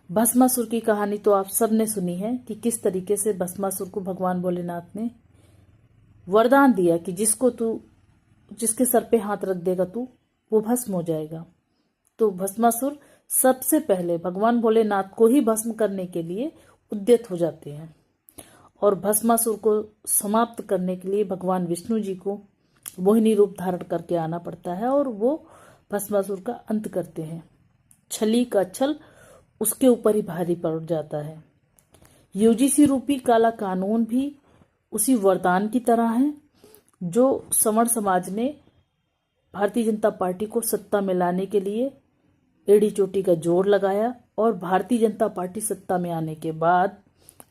भस्मासुर की कहानी तो आप सबने सुनी है कि किस तरीके से भस्मासुर को भगवान भोलेनाथ ने वरदान दिया कि जिसके सर पे हाथ रख देगा तू, वो भस्म हो जाएगा। तो भस्मासुर सबसे पहले भगवान भोलेनाथ को ही भस्म करने के लिए उद्यत हो जाते हैं और भस्मासुर को समाप्त करने के लिए भगवान विष्णु जी को मोहिनी रूप धारण करके आना पड़ता है और वो भस्मासुर का अंत करते हैं। छली का छल उसके ऊपर ही भारी पड़ जाता है। यूजीसी रूपी काला कानून भी उसी वरदान की तरह है जो सवर्ण समाज ने भारतीय जनता पार्टी को सत्ता में लाने के लिए एड़ी चोटी का जोर लगाया और भारतीय जनता पार्टी सत्ता में आने के बाद,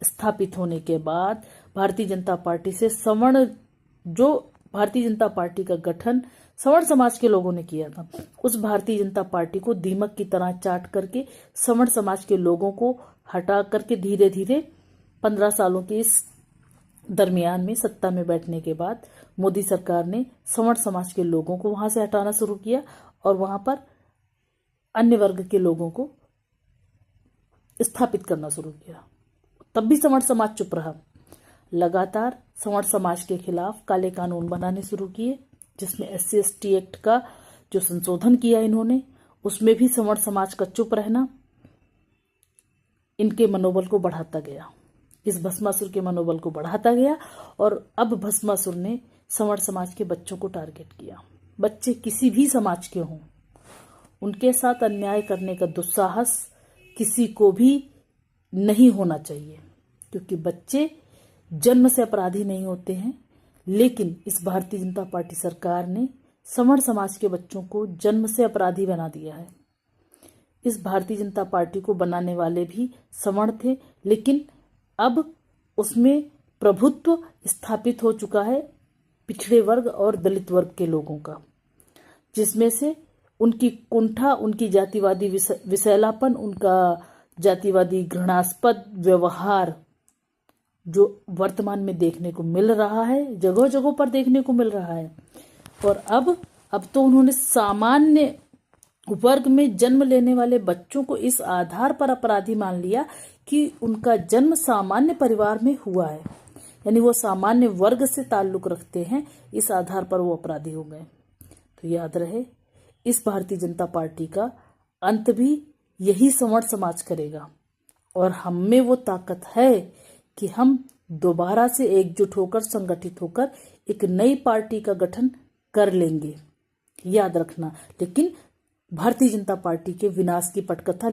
स्थापित होने के बाद, भारतीय जनता पार्टी से भारतीय जनता पार्टी का गठन सवर्ण समाज के लोगों ने किया था, उस भारतीय जनता पार्टी को दीमक की तरह चाट करके सवर्ण समाज के लोगों को हटा करके धीरे धीरे 15 सालों के इस दरमियान में सत्ता में बैठने के बाद मोदी सरकार ने सवर्ण समाज के लोगों को वहां से हटाना शुरू किया और वहां पर अन्य वर्ग के लोगों को स्थापित करना शुरू किया। तब भी सवर्ण समाज चुप रहा। लगातार सवर्ण समाज के खिलाफ काले कानून बनाने शुरू किए, जिसमें SC/ST एक्ट का जो संशोधन किया इन्होंने, उसमें भी सवर्ण समाज का चुप रहना इनके मनोबल को बढ़ाता गया, इस भस्मासुर के मनोबल को बढ़ाता गया। और अब भस्मासुर ने सवर्ण समाज के बच्चों को टारगेट किया। बच्चे किसी भी समाज के हों, उनके साथ अन्याय करने का दुस्साहस किसी को भी नहीं होना चाहिए, क्योंकि बच्चे जन्म से अपराधी नहीं होते हैं। लेकिन इस भारतीय जनता पार्टी सरकार ने सवर्ण समाज के बच्चों को जन्म से अपराधी बना दिया है। इस भारतीय जनता पार्टी को बनाने वाले भी सवर्ण थे, लेकिन अब उसमें प्रभुत्व स्थापित हो चुका है पिछड़े वर्ग और दलित वर्ग के लोगों का, जिसमें से उनकी कुंठा, उनकी जातिवादी विषैलापन, उनका जातिवादी घृणास्पद व्यवहार जो वर्तमान में देखने को मिल रहा है, जगह जगह पर देखने को मिल रहा है। और अब तो उन्होंने सामान्य वर्ग में जन्म लेने वाले बच्चों को इस आधार पर अपराधी मान लिया कि उनका जन्म सामान्य परिवार में हुआ है, यानी वो सामान्य वर्ग से ताल्लुक रखते हैं, इस आधार पर वो अपराधी हो गए। तो याद रहे, इस भारतीय जनता पार्टी का अंत भी यही सवर्ण समाज करेगा और हम में वो ताकत है कि हम दोबारा से एकजुट होकर, संगठित होकर एक नई पार्टी का गठन कर लेंगे, याद रखना। लेकिन भारतीय जनता पार्टी के विनाश की पटकथा